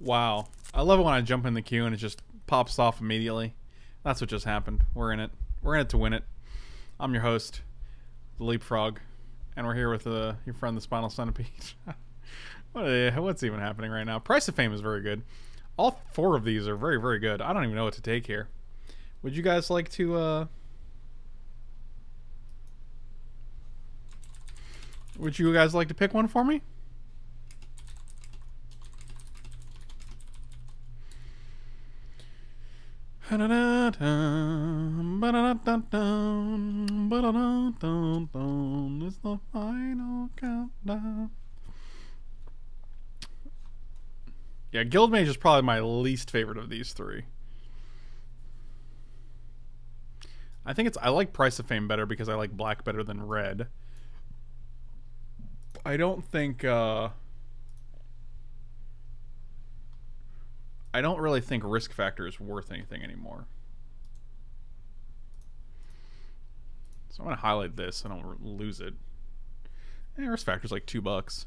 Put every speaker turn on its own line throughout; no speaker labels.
Wow. I love it when I jump in the queue and it just pops off immediately. That's what just happened. We're in it. We're in it to win it. I'm your host, the Leapfrog, and we're here with your friend, the Spinal Centipede. What's even happening right now? Price of Fame is very good. All four of these are very, very good. I don't even know what to take here. Would you guys like to, would you guys like to pick one for me? It's the final countdown. Yeah, Guildmage is probably my least favorite of these three. I like Price of Fame better because I like black better than red. I don't really think Risk Factor is worth anything anymore. So I'm going to highlight this so I don't lose it. Risk Factor's like $2.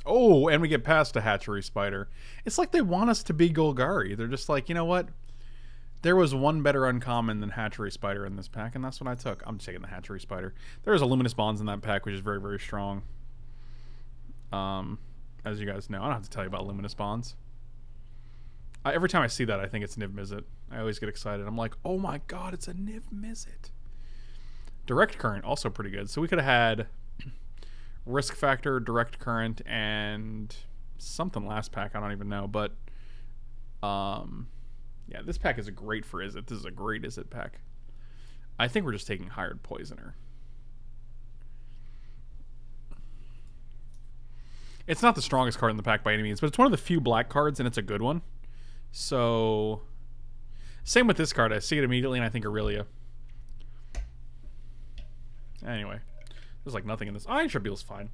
Oh, and we get past a Hatchery Spider. It's like they want us to be Golgari. They're just like, you know what? There was one better uncommon than Hatchery Spider in this pack, and that's what I took. I'm taking the Hatchery Spider. There's a Luminous Bonds in that pack, which is very, very strong. As you guys know, I don't have to tell you about Luminous Bonds. Every time I see that, I think it's Niv Mizzet. I always get excited. I'm like, oh my god, it's a Niv Mizzet. Direct Current, also pretty good. So we could have had Risk Factor, Direct Current, and something last pack. I don't even know. But, yeah, this pack is great for Izzet. This is a great Izzet pack. I think we're just taking Hired Poisoner. It's not the strongest card in the pack by any means, but it's one of the few black cards, and it's a good one. So, same with this card. I see it immediately, and I think Aurelia. Anyway, there's like nothing in this. Iron Tribune's fine.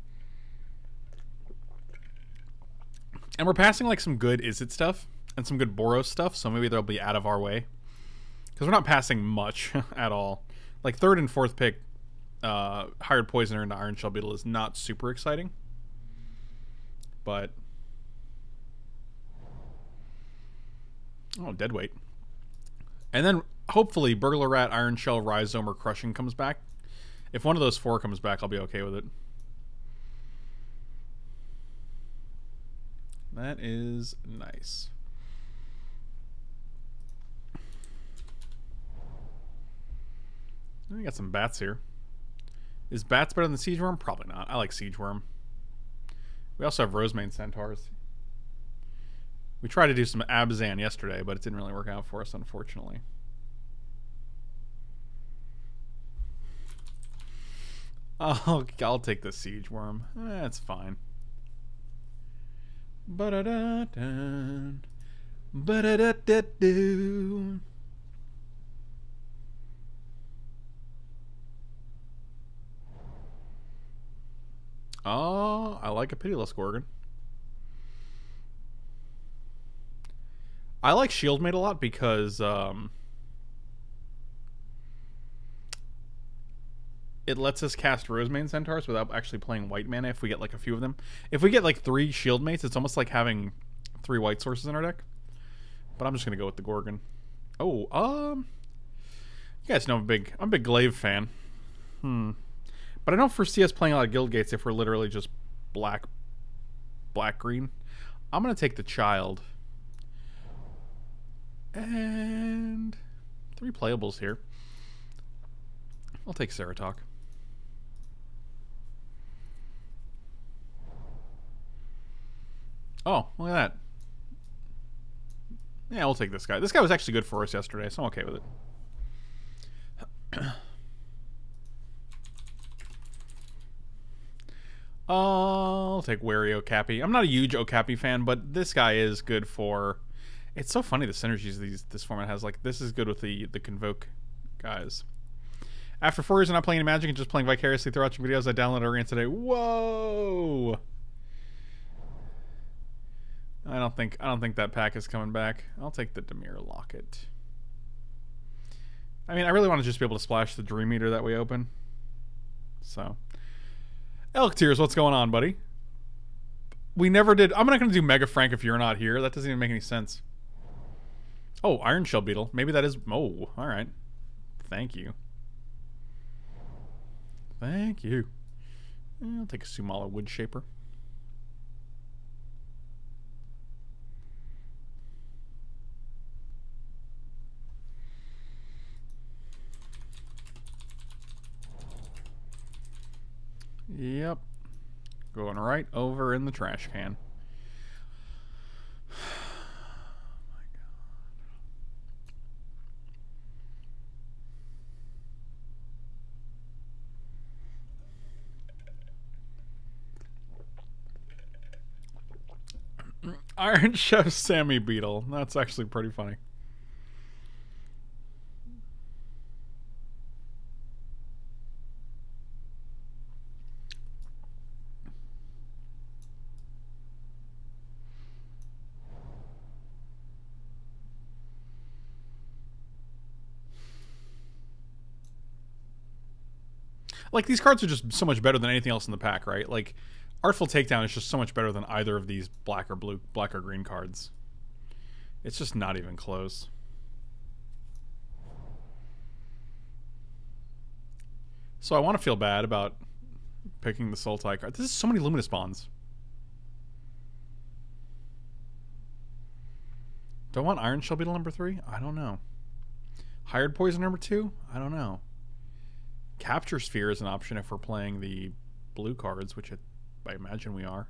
And we're passing like some good Izzet stuff and some good Boros stuff, so maybe they'll be out of our way. Because we're not passing much at all. Like, third and fourth pick, Hired Poisoner into Iron Shell Beetle is not super exciting. But, oh, Deadweight. And then, hopefully, Burglar Rat, Iron Shell, Rhizome, or Crushing comes back. If one of those four comes back, I'll be okay with it. That is nice. We got some bats here. Is bats better than Siege Worm? Probably not. I like Siege Worm. We also have Rosemane Centaurs. We tried to do some Abzan yesterday, but it didn't really work out for us, unfortunately. Oh, I'll take the Siege Worm. That's fine. Ba-da-da-dun. Ba-da-da-da-doo. Oh, I like a Pitiless Gorgon. I like Shieldmate a lot because it lets us cast Rosemane Centaurs without actually playing white mana if we get like a few of them. If we get like 3 Shieldmates, it's almost like having 3 white sources in our deck. But I'm just gonna go with the Gorgon. Oh, you guys know I'm a big Glaive fan. But I don't foresee us playing a lot of Guild Gates if we're literally just black, green. I'm going to take the Child. And 3 playables here. I'll take Ceratok. Oh, look at that. Yeah, we'll take this guy. This guy was actually good for us yesterday, so I'm okay with it. I'll take Wary Okapi. I'm not a huge Okapi fan, but this guy is good for... It's so funny the synergies this format has. Like, this is good with the Convoke guys. After 4 years of not playing any Magic and just playing vicariously through watching videos, I downloaded Arena today. Whoa! I don't think that pack is coming back. I'll take the Dimir Locket. I mean, I really want to just be able to splash the Dream Eater that we open. So... Elk Tears, what's going on, buddy? We never did. I'm not going to do Mega Frank if you're not here. That doesn't even make any sense. Oh, Iron Shell Beetle. Maybe that is... Oh, alright. Thank you. Thank you. I'll take a Sumala Wood Shaper. Yep. Going right over in the trash can. Iron Chef Sammy Beetle. That's actually pretty funny. Like, these cards are just so much better than anything else in the pack, right? Like, Artful Takedown is just so much better than either of these black or green cards. It's just not even close. So I want to feel bad about picking the Sultai card. This is so many Luminous Bonds. Do I want Iron Shell Beetle number 3? I don't know. Hired Poison number 2? I don't know. Capture Sphere is an option if we're playing the blue cards, which I imagine we are.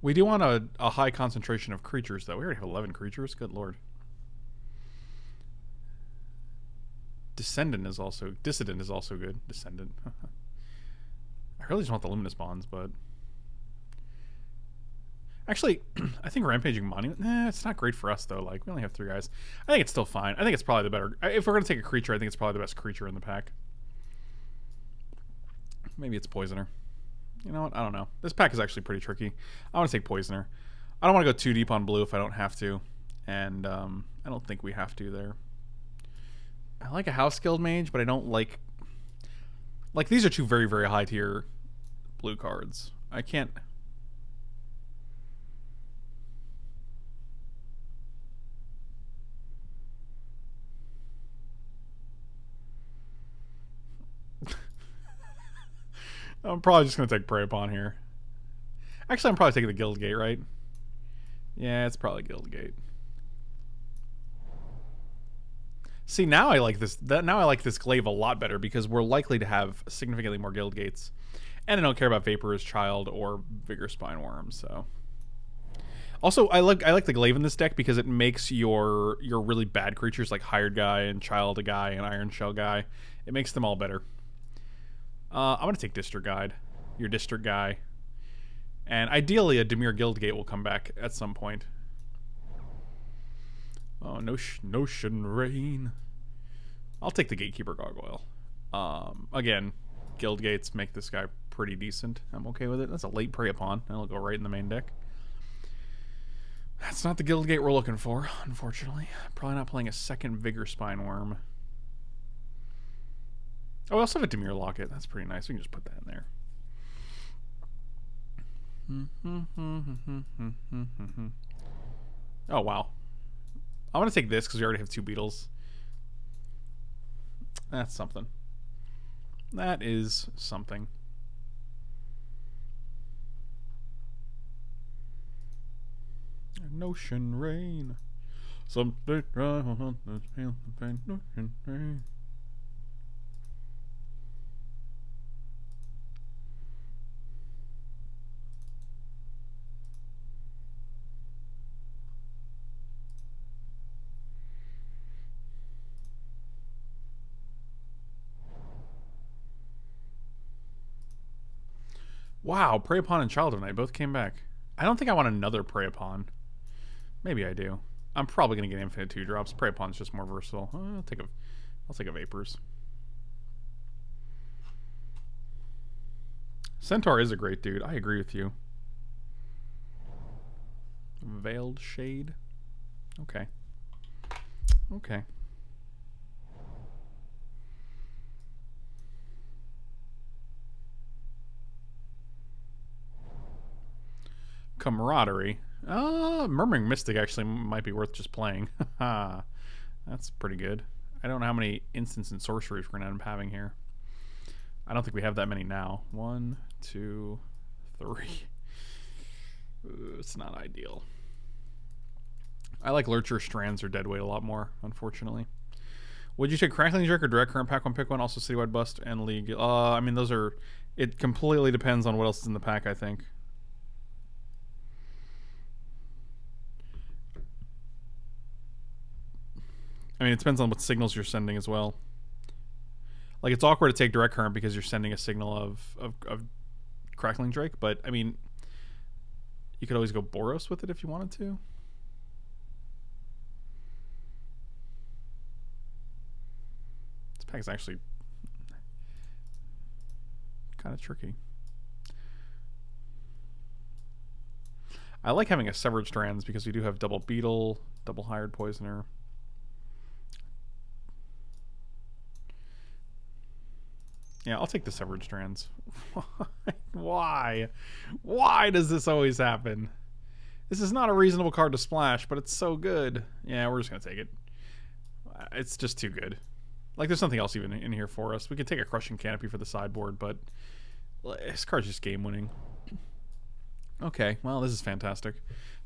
We do want a high concentration of creatures, though. We already have 11 creatures. Good lord. Dissident is also good. Descendant. I really just want the Luminous Bonds, but... Actually, I think Rampaging Monument... it's not great for us, though. Like, we only have 3 guys. I think it's still fine. I think it's probably the better... If we're going to take a creature, I think it's probably the best creature in the pack. Maybe it's Poisoner. You know what? I don't know. This pack is actually pretty tricky. I want to take Poisoner. I don't want to go too deep on blue if I don't have to. And I don't think we have to there. I like a House Guild Mage, but I don't like... Like, these are 2 very, very high tier blue cards. I can't... I'm probably just going to take Prey Upon here. Actually, I'm probably taking the Guild Gate, right? Yeah, it's probably Guild Gate. See, now I like this. Now I like this glaive a lot better because we're likely to have significantly more Guild Gates, and I don't care about Vaporous Child or Vigor Spine Worm. So, also I like the glaive in this deck because it makes your really bad creatures like Hired Guy and Child Guy and Iron Shell Guy. It makes them all better. I'm gonna take District Guide, your District Guy, and ideally a Dimir Guildgate will come back at some point. Oh, Notion Rain. I'll take the Gatekeeper Gargoyle. Again, Guild Gates make this guy pretty decent. I'm okay with it. That's a late Prey Upon. That'll go right in the main deck. That's not the Guild Gate we're looking for, unfortunately. Probably not playing a second Vigor Spine Worm. Oh, we also have a Dimir Locket. That's pretty nice. We can just put that in there. Oh, wow. I'm going to take this because we already have 2 Beetles. That's something. That is something. Notion Rain. Something wrong. Notion Rain. Wow, Prey Upon and Child of Night both came back. I don't think I want another Prey Upon. Maybe I do. I'm probably gonna get infinite 2-drops. Prey Upon's just more versatile. I'll take a Vapors. Centaur is a great dude. I agree with you. Veiled Shade. Okay. Okay. Camaraderie. Murmuring Mystic actually might be worth just playing. That's pretty good. I don't know how many instants and sorceries we're going to end up having here. I don't think we have that many now. 1, 2, 3. It's not ideal. I like Lurcher, Strands, or Deadweight a lot more, unfortunately. Would you take Crackling Drake or Direct Current? Pack 1, pick one. Also Citywide Bust and League. I mean, those are... It completely depends on what else is in the pack, I think. I mean, it depends on what signals you're sending as well. Like, it's awkward to take Direct Current because you're sending a signal of Crackling Drake, but, I mean, you could always go Boros with it if you wanted to. This pack is actually kind of tricky. I like having a Severed Strands because we do have double Beetle, double Hired Poisoner. Yeah, I'll take the Severed Strands. Why? Why does this always happen? This is not a reasonable card to splash, but it's so good. Yeah, we're just going to take it. It's just too good. Like, there's nothing else even in here for us. We could take a Crushing Canopy for the sideboard, but this card's just game-winning. Okay, well, this is fantastic.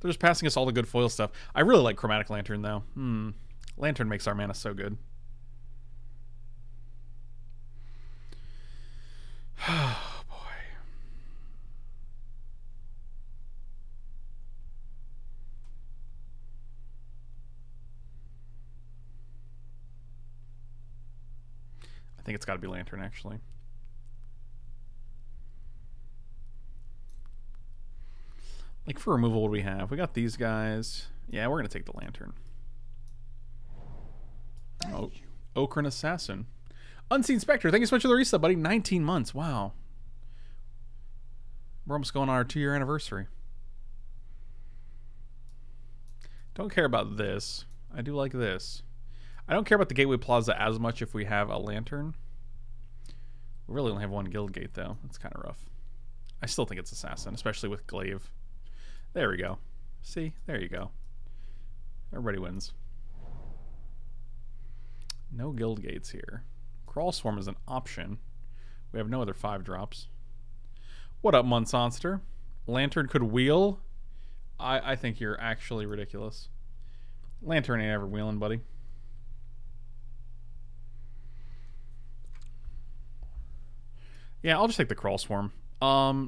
They're just passing us all the good foil stuff. I really like Chromatic Lantern, though. Lantern makes our mana so good. Oh, boy. I think it's got to be Lantern, actually. Like, for removal, what do we have? We got these guys. Yeah, we're going to take the Lantern. Oh, Okran Assassin. Unseen Spectre, thank you so much for the resub, buddy. 19 months, wow. We're almost going on our 2-year anniversary. Don't care about this. I do like this. I don't care about the Gateway Plaza as much if we have a Lantern. We really only have one Guild Gate, though. That's kind of rough. I still think it's Assassin, especially with Glaive. There we go. See? There you go. Everybody wins. No Guild Gates here. Crawl Swarm is an option. We have no other 5-drops. What up, Munsonster? Lantern could wheel? I think you're actually ridiculous. Lantern ain't ever wheeling, buddy. Yeah, I'll just take the Crawl Swarm. I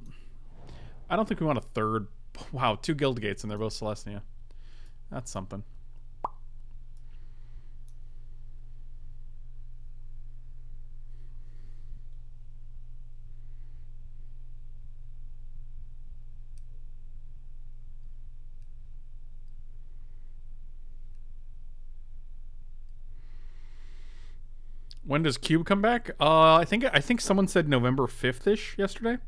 don't think we want a third. Wow, 2 Guild Gates and they're both Celestia. That's something. When does Cube come back? I think someone said November 5th-ish yesterday.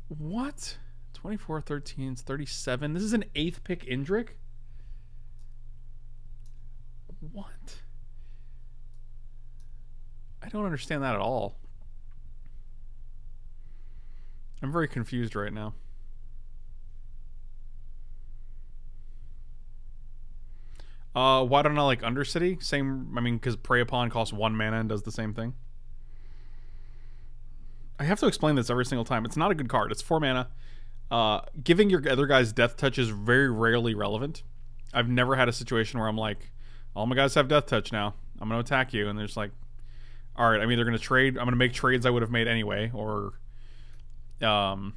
What? 24, 13, 37. This is an 8th pick Indrik? What? I don't understand that at all. I'm very confused right now. Why don't I like Undercity? Same, I mean, because Prey Upon costs 1 mana and does the same thing. I have to explain this every single time. It's not a good card. It's 4 mana. Giving your other guys Death Touch is very rarely relevant. I've never had a situation where I'm like, all my guys have Death Touch now. I'm going to attack you. And they're just like, all right, I'm either going to trade. I'm going to make trades I would have made anyway, or it's going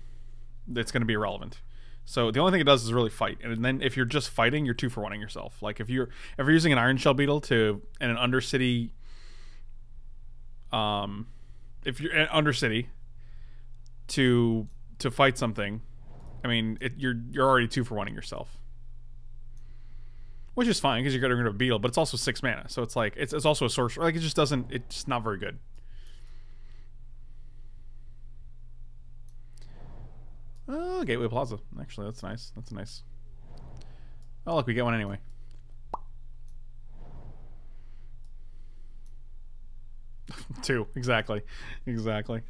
to be irrelevant. So the only thing it does is really fight. And then if you're just fighting, you're 2-for-1ing yourself. Like if you're using an Iron Shell Beetle and an Undercity, if you're an Undercity to fight something, I mean you're already 2-for-1ing yourself, which is fine because you're getting rid of a Beetle, but it's also 6 mana, so it's like it's also a sorcerer. Like it's just not very good. Oh, Gateway Plaza. Actually, that's nice. That's nice. Oh, look, we get one anyway. Two, exactly. Exactly.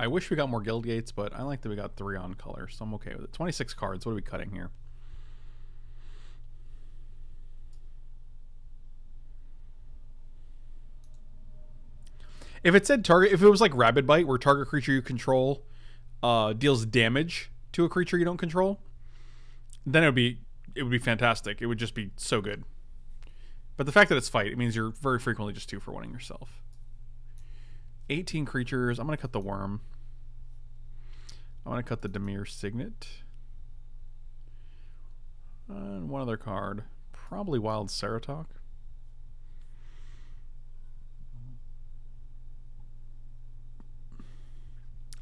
I wish we got more guild gates, but I like that we got 3 on color, so I'm okay with it. 26 cards. What are we cutting here? If it said target, if it was like Rabid Bite, where target creature you control deals damage to a creature you don't control, then it would be fantastic. It would just be so good. But the fact that it's fight, it means you're very frequently just 2 for 1-ing yourself. 18 creatures. I'm going to cut the Worm. I'm going to cut the Dimir Signet. And one other card. Probably Wild Ceratok.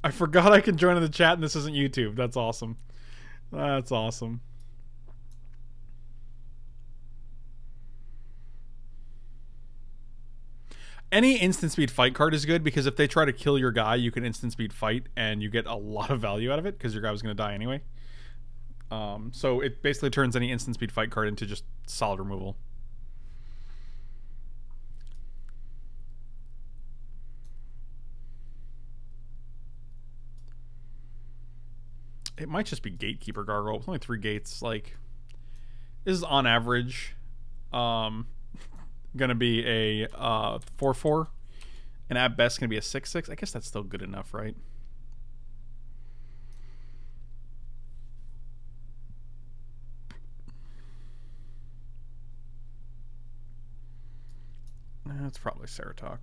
I forgot I can join in the chat and this isn't YouTube. That's awesome. That's awesome. Any instant speed fight card is good because if they try to kill your guy, you can instant speed fight and you get a lot of value out of it because your guy was going to die anyway. So it basically turns any instant speed fight card into just solid removal. It might just be Gatekeeper Gargoyle. It's only 3 gates. Like, this is on average gonna be a 4/4, and at best gonna be a 6/6. I guess that's still good enough, right? That's probably Ceratok.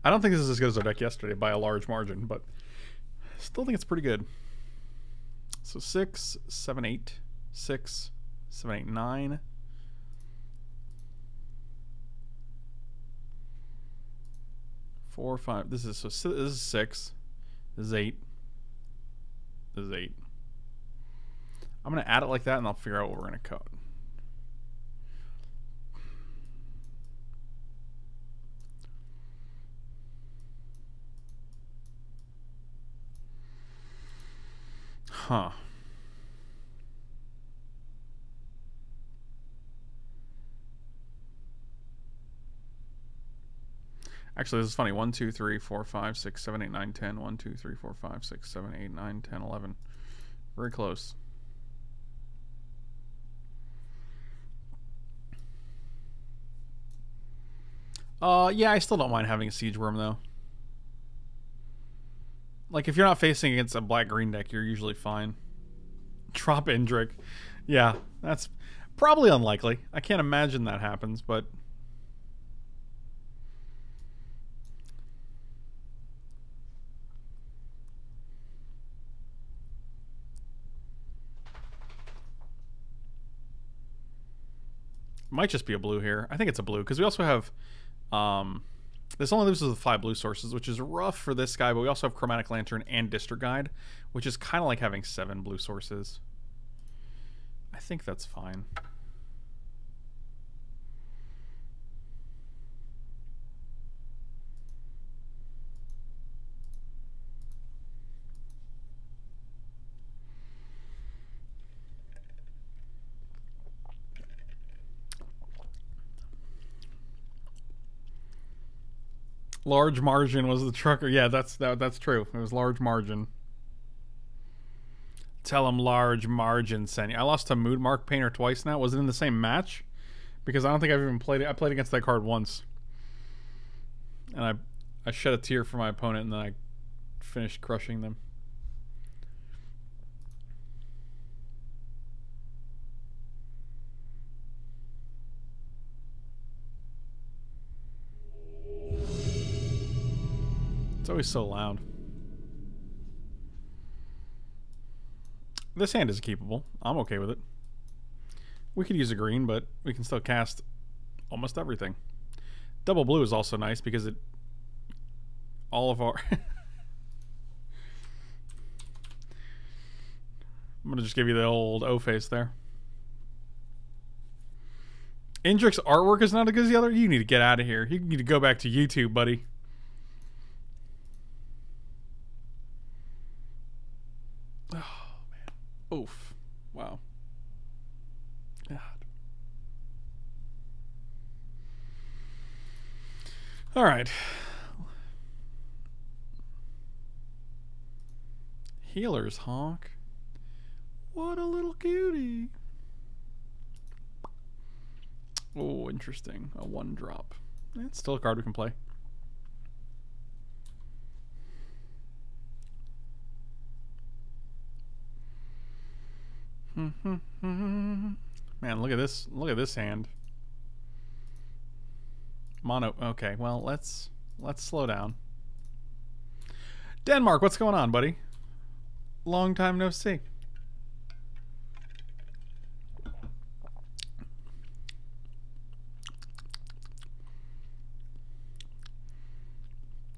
I don't think this is as good as our deck yesterday by a large margin, but still think it's pretty good. So 6, 7, 8, 6, 7, 8, 9. 4, 5. This is 6. This is 8. This is 8. I'm gonna add it like that, and I'll figure out what we're gonna cut. Huh. Actually, this is funny. 1, 2, 3, 4, 5, 6, 7, 8, 9, 10. 1, 2, 3, 4, 5, 6, 7, 8, 9, 10, 11. Very close. Yeah, I still don't mind having a Siege Worm, though. Like, if you're not facing against a black-green deck, you're usually fine. Drop Indrik. Yeah, that's probably unlikely. I can't imagine that happens, but... might just be a blue here. I think it's a blue, because we also have... this only leaves us with 5 blue sources, which is rough for this guy, but we also have Chromatic Lantern and District Guide, which is kind of like having 7 blue sources. I think that's fine. Large margin was the trucker. Yeah, that's true. It was large margin. Tell him large margin sent you. I lost to Mood Mark Painter twice now. Was it in the same match? Because I don't think I've even played it. I played against that card once. And I shed a tear for my opponent and then I finished crushing them. It's always so loud. This hand is keepable. I'm okay with it. We could use a green, but we can still cast almost everything. Double blue is also nice because it... all of our... I'm going to just give you the old O-face there. Indrik's artwork is not as good as the other? You need to get out of here. You need to go back to YouTube, buddy. Oof. Wow. God. All right. Healer's Honk. What a little cutie. Oh, interesting. A 1-drop. It's still a card we can play. Man, look at this. Look at this hand. Mono. Okay, well, let's slow down. Denmark, what's going on, buddy? Long time no see.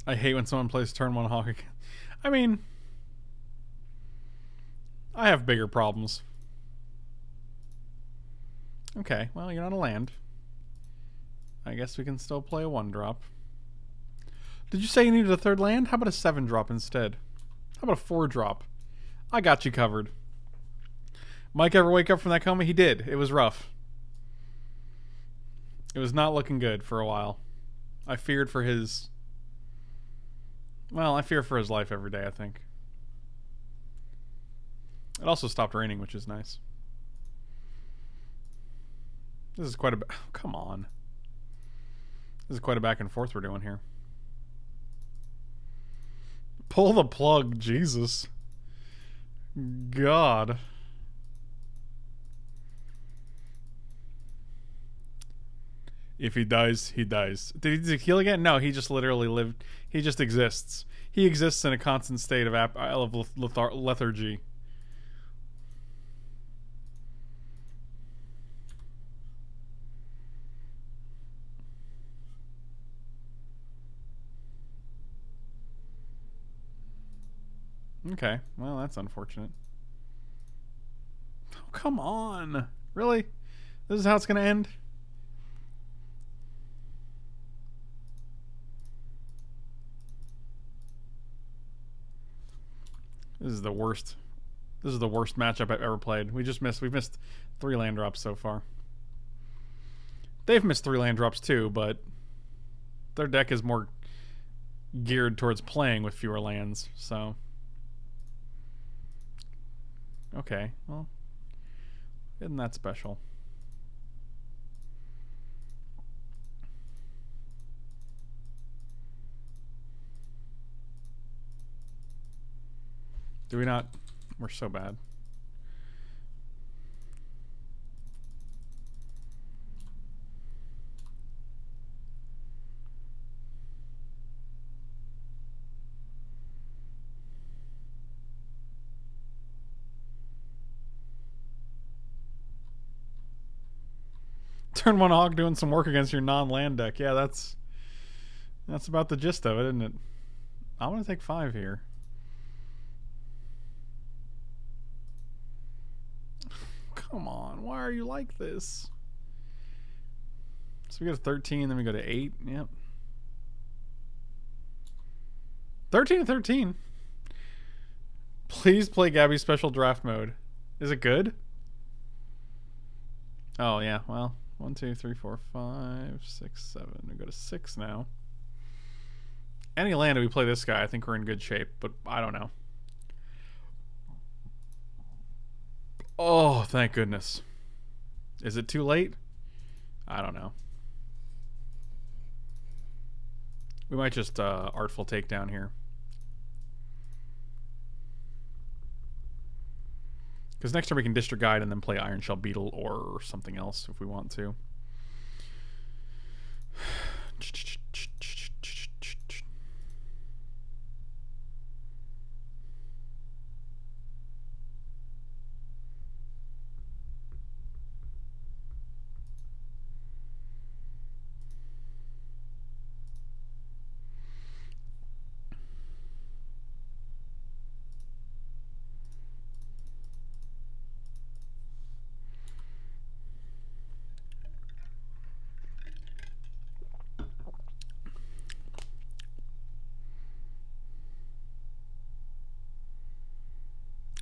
I hate when someone plays turn 1 Hawk again. I mean, I have bigger problems. Okay, well, you're not a land. I guess we can still play a 1-drop. Did you say you needed a 3rd land? How about a 7-drop instead? How about a 4-drop? I got you covered. Mike ever wake up from that coma? He did. It was rough. It was not looking good for a while. I feared for his... Well, I fear for his life every day, I think. It also stopped raining, which is nice. This is quite a... Oh, come on. This is quite a back and forth we're doing here. Pull the plug, Jesus. God. If he dies, he dies. Did he heal again? No, he just literally lived. He just exists. He exists in a constant state of lethargy. Okay, well, that's unfortunate. Oh, come on. Really? This is how it's going to end? This is the worst. This is the worst matchup I've ever played. We've missed 3 land drops so far. They've missed 3 land drops too, but their deck is more geared towards playing with fewer lands, so... Okay, well, isn't that special? Do we not? We're so bad. Turn 1 Hog doing some work against your non-land deck. Yeah, that's about the gist of it, isn't it? I'm gonna take 5 here. Come on, why are you like this? So we go to 13, then we go to 8. Yep. 13 to 13. Please play Gabby's special draft mode. Is it good? Oh yeah, well. 1, 2, 3, 4, 5, 6, 7. We go to 6 now. Any land we play this guy, I think we're in good shape, but I don't know. Oh, thank goodness. Is it too late? I don't know. We might just artful takedown here. Because next turn we can District Guide and then play Iron Shell Beetle or something else if we want to.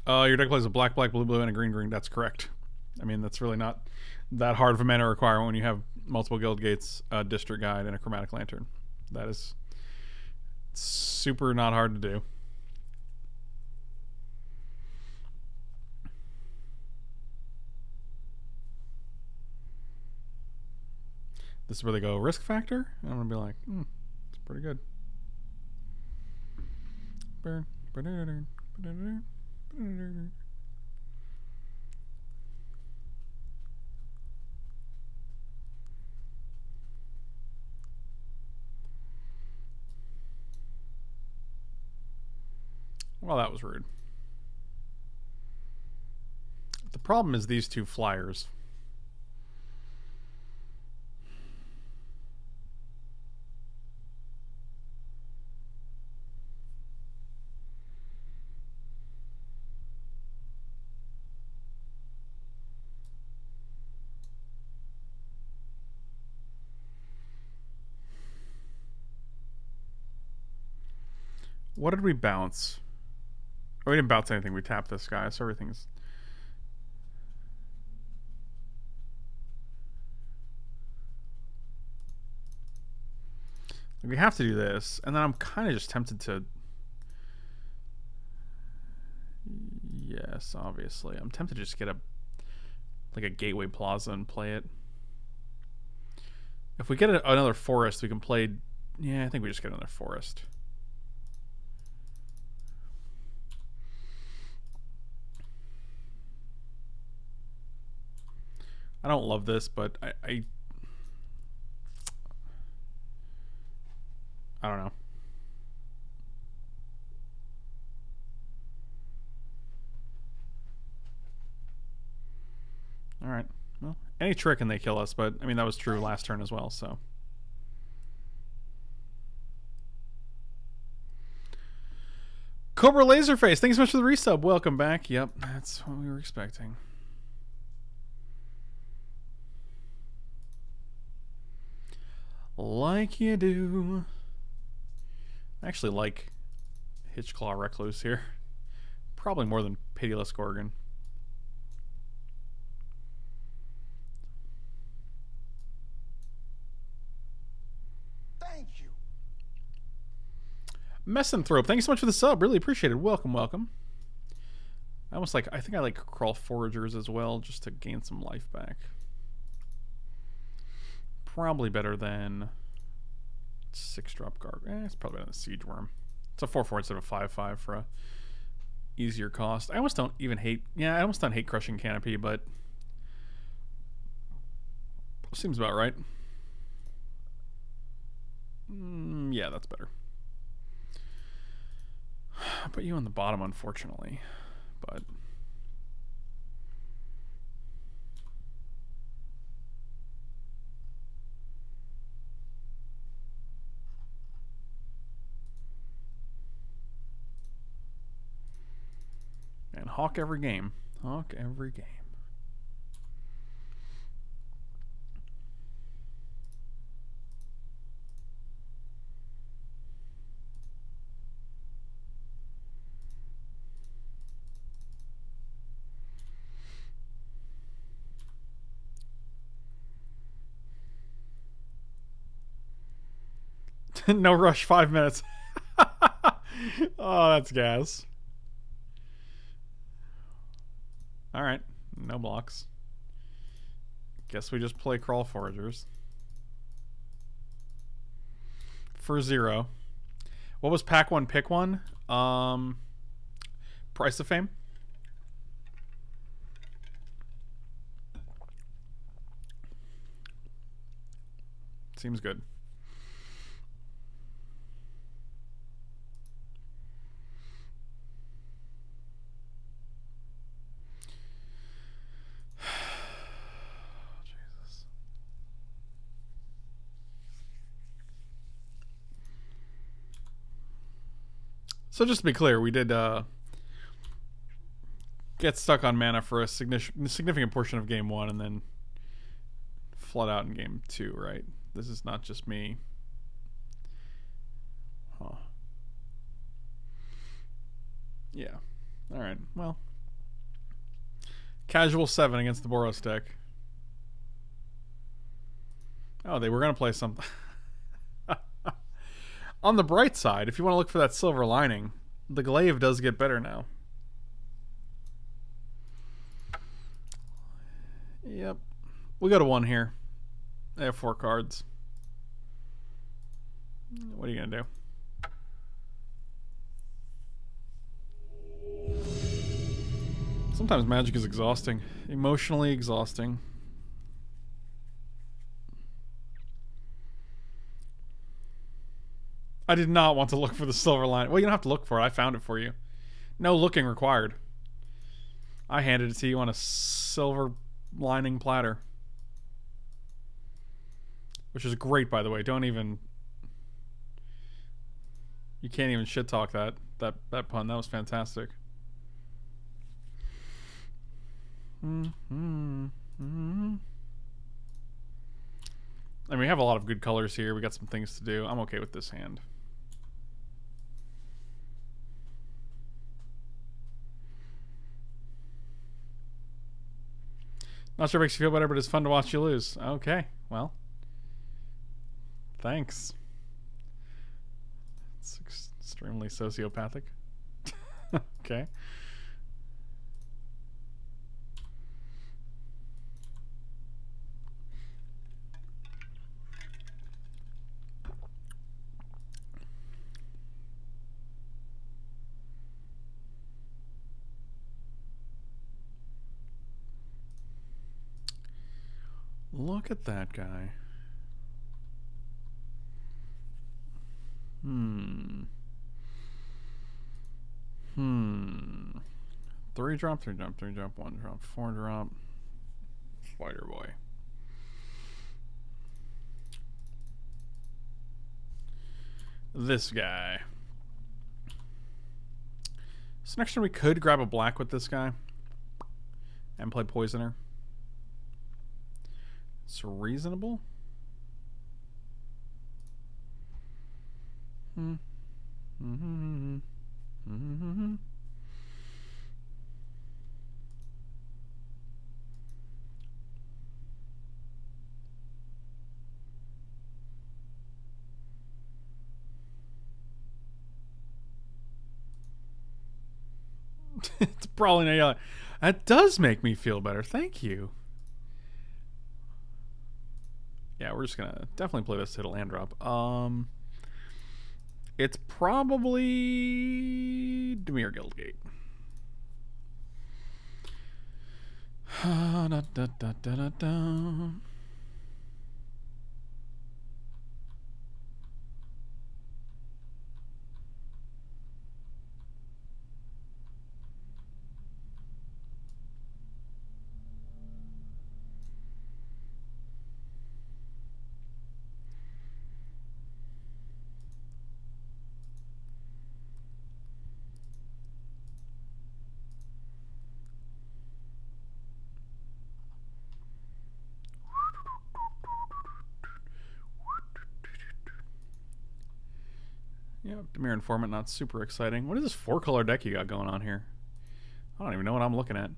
Your deck plays a black, black, blue, blue, and a green, green. That's correct. I mean, that's really not that hard of a mana requirement when you have multiple guild gates, a District Guide, and a Chromatic Lantern. That is super not hard to do. This is where they go risk factor. And I'm gonna be like, it's pretty good. Well, that was rude. The problem is these two flyers. What did we bounce? Oh, we didn't bounce anything. We tapped this guy, so everything's... We have to do this, and then I'm kind of just tempted to... Yes, obviously. I'm tempted to just get a Gateway Plaza and play it. If we get another forest, we can play... Yeah, I think we just get another forest. I don't love this, but I don't know. All right. Well, any trick and they kill us, but I mean that was true last turn as well, so. Cobra Laserface, thanks so much for the resub. Welcome back. Yep, that's what we were expecting. Like you do. I actually like Hitchclaw Recluse here. Probably more than Pitiless Gorgon.
Thank you.
Messenthrope, thank you so much for the sub. Really appreciate it. Welcome, welcome. I think I like Crawl Foragers as well, just to gain some life back. Probably better than 6-drop Gargoyle. It's probably better than Siege Worm. It's a 4/4 instead of a 5/5 for a easier cost. I almost don't even hate... Yeah, I almost don't hate Crushing Canopy, but... Seems about right. Yeah, that's better. I put you on the bottom, unfortunately. But... And hawk every game. Hawk every game. No rush, 5 minutes. Oh, that's gas. Alright, no blocks. Guess we just play Crawl Foragers. For 0. What was pack 1, pick 1? Price of Fame? Seems good. So just to be clear, we did get stuck on mana for a significant portion of game 1 and then flood out in game 2, right? This is not just me. Huh. Yeah. Alright, well. Casual 7 against the Boros deck. Oh, they were going to play something. On the bright side, if you want to look for that silver lining, the glaive does get better now. Yep. We go to 1 here. They have 4 cards. What are you going to do? Sometimes Magic is exhausting. Emotionally exhausting. I did not want to look for the silver line. Well, you don't have to look for it. I found it for you. No looking required. I handed it to you on a silver lining platter. Which is great, by the way. Don't even... You can't even shit talk that pun. That was fantastic. I mean, we have a lot of good colors here. We got some things to do. I'm okay with this hand. Not sure it makes you feel better, but it's fun to watch you lose. Okay, well. Thanks. It's extremely sociopathic. Okay. Look at that guy. 3 drop, 3 drop, 3 drop, 1 drop, 4 drop. Spider boy. This guy. So next turn we could grab a black with this guy and play Poisoner. It's reasonable. It's probably not. That does make me feel better. Thank you. Yeah, we're just gonna definitely play this to land drop. It's probably Dimir Guildgate. Da, da, da, da, da, da. Yeah, Dimir Informant, not super exciting. What is this 4-color deck you got going on here? I don't even know what I'm looking at.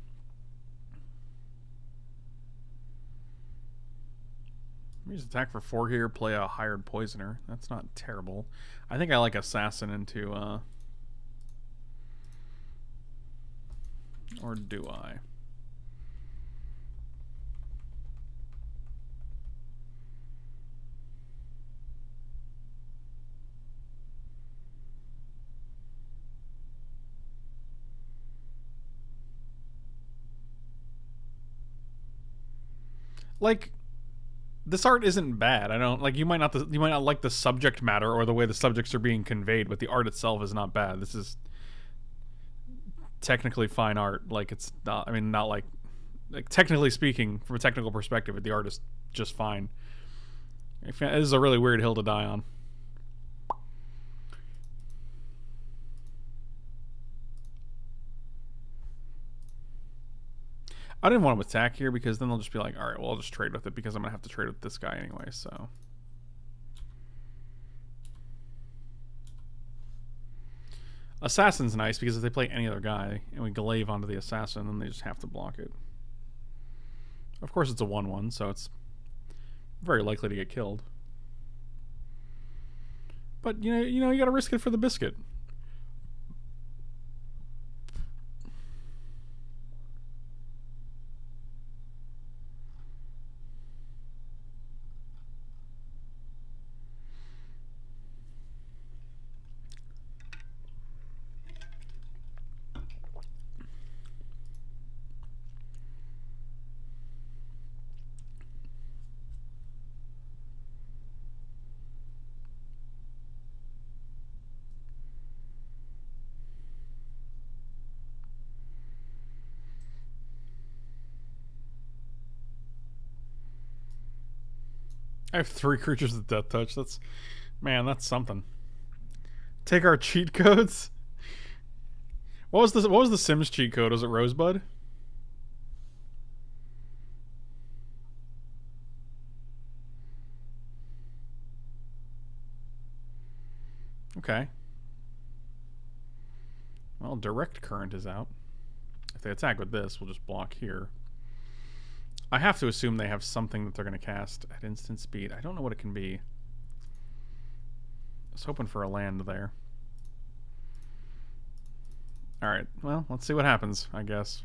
Use attack for 4 here, play a hired Poisoner. That's not terrible. I think I like Assassin into, or do I? Like, this art isn't bad. I don't like. You might not like the subject matter or the way the subjects are being conveyed, but the art itself is not bad. This is technically fine art. Like, it's not. I mean, not like technically speaking, from a technical perspective, the art is just fine. This is a really weird hill to die on. I didn't want to attack here because then they'll just be like, all right, well, I'll just trade with it because I'm going to have to trade with this guy anyway, so. Assassin's nice because if they play any other guy and we glaive onto the assassin, then they just have to block it. Of course, it's a 1/1, so it's very likely to get killed. But you got to risk it for the biscuit. I have 3 creatures with Death Touch. That's something. Take our cheat codes. What was the Sims cheat code? Was it Rosebud? Okay. Well, direct current is out. If they attack with this, we'll just block here. I have to assume they have something that they're going to cast at instant speed. I don't know what it can be. I was hoping for a land there. Alright, well, let's see what happens, I guess.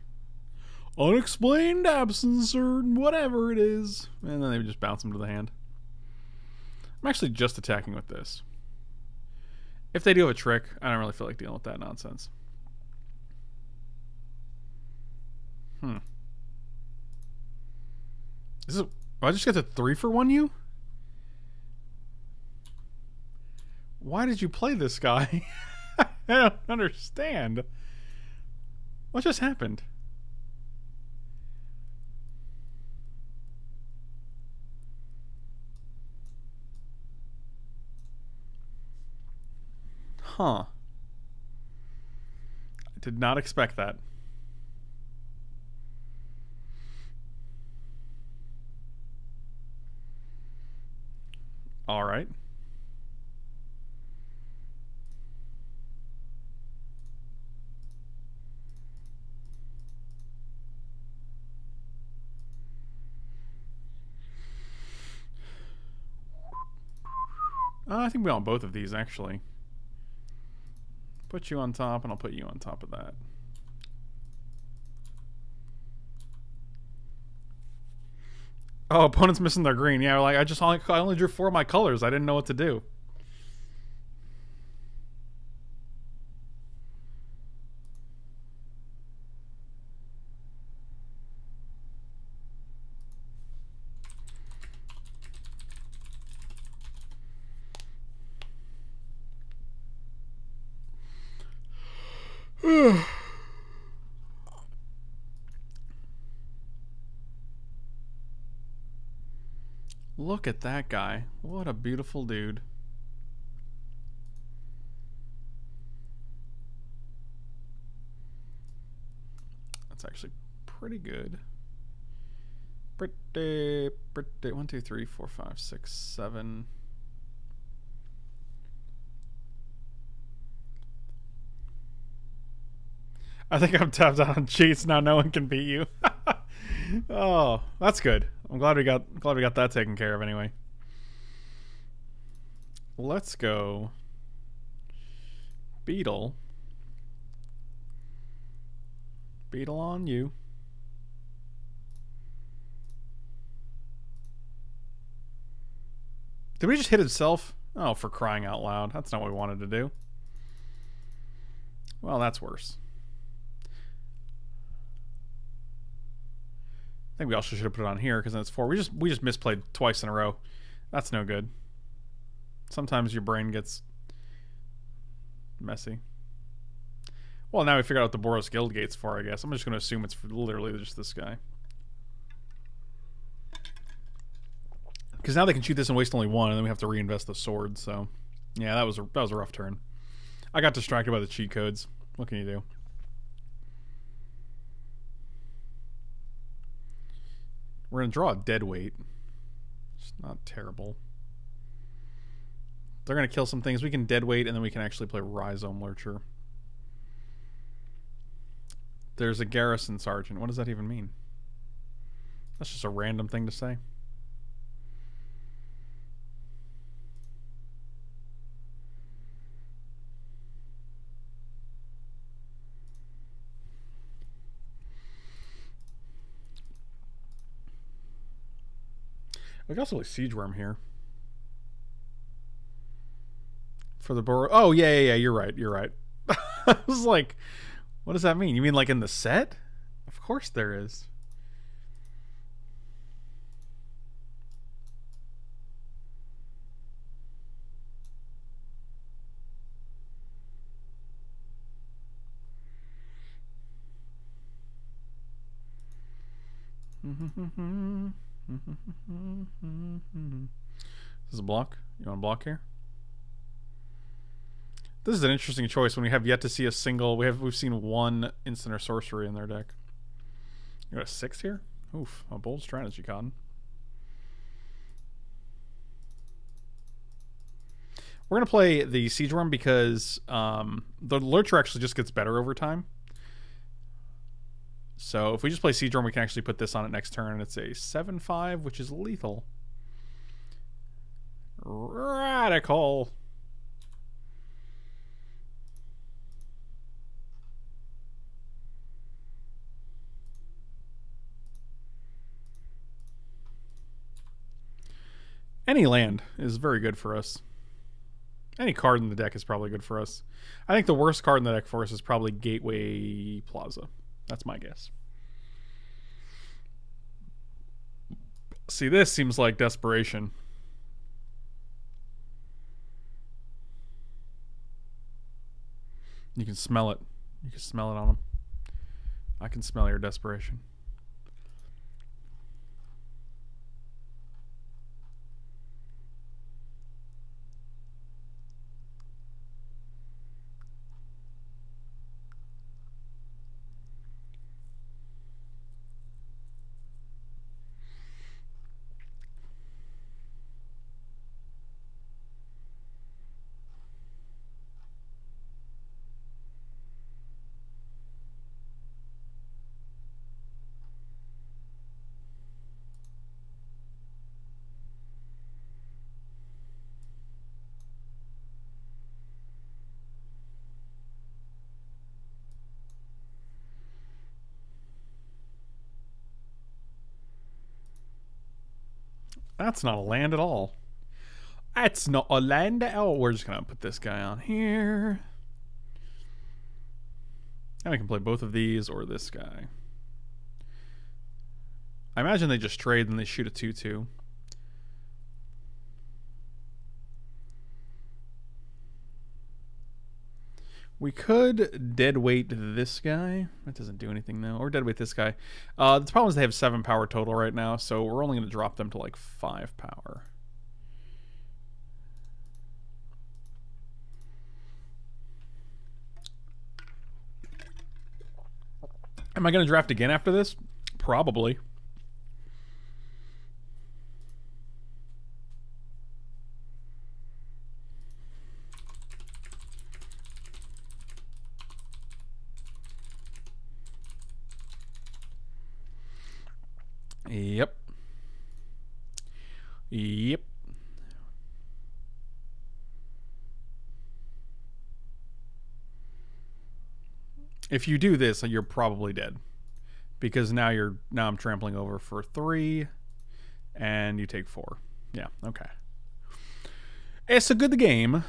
Unexplained absence or whatever it is. And then they just bounce them to the hand. I'm actually just attacking with this. If they do have a trick, I don't really feel like dealing with that nonsense. I just get the 3-for-1 you? Why did you play this guy? I don't understand. What just happened? Huh. I did not expect that. All right. I think we want both of these, actually. Put you on top, and I'll put you on top of that. Oh, opponent's missing their green. Yeah, like I only drew 4 of my colors. I didn't know what to do. Look at that guy. What a beautiful dude. That's actually pretty good. Pretty. 1, 2, 3, 4, 5, 6, 7. I think I'm tapped out on cheats now. No one can beat you. Oh, that's good. I'm glad we got that taken care of anyway. Let's go Beetle. Beetle on you. Did we just hit himself? Oh, for crying out loud. That's not what we wanted to do. Well, that's worse. I think we also should have put it on here because then it's 4. We just misplayed twice in a row. That's no good. Sometimes your brain gets messy. Well, now we figured out what the Boros Guild Gate's for, I guess. I'm just going to assume it's for literally just this guy. Because now they can shoot this and waste only 1, and then we have to reinvest the sword. So, yeah, that was a rough turn. I got distracted by the cheat codes. What can you do? We're going to draw a dead weight. It's not terrible. They're going to kill some things. We can dead weight, and then we can actually play Rhizome Lurcher. There's a Garrison Sergeant. What does that even mean? That's just a random thing to say. We can also play Siege Worm here. For the Burrow. Oh, yeah. You're right. I was like, what does that mean? You mean like in the set? Of course there is. This is a block. You want to block here? This is an interesting choice when we have yet to see a single. We've seen one instant or sorcery in their deck. You got a 6 here? Oof, a bold strategy, Cotton. We're gonna play the Siege Worm because the Lurcher actually just gets better over time. So if we just play Siege Worm, we can actually put this on it next turn. It's a 7/5, which is lethal. Radical. Any land is very good for us. Any card in the deck is probably good for us. I think the worst card in the deck for us is probably Gateway Plaza. That's my guess. See, this seems like desperation. You can smell it. You can smell it on them. I can smell your desperation. That's not a land at all. That's not a land at all. We're just going to put this guy on here. And we can play both of these or this guy. I imagine they just trade and they shoot a 2/2. We could deadweight this guy. That doesn't do anything though. Or deadweight this guy. The problem is they have 7 power total right now, so we're only going to drop them to like 5 power. Am I going to draft again after this? Probably. Yep. If you do this, you're probably dead. Because now I'm trampling over for 3 and you take 4. Yeah, okay. It's a good game.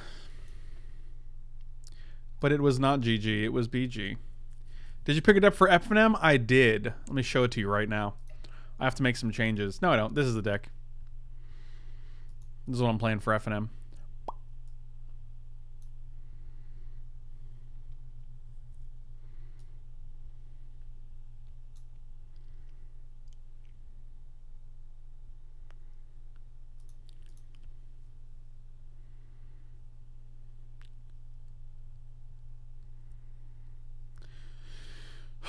But it was not GG, it was BG. Did you pick it up for FNM? I did. Let me show it to you right now. I have to make some changes. No, I don't. This is the deck. This is what I'm playing for FNM.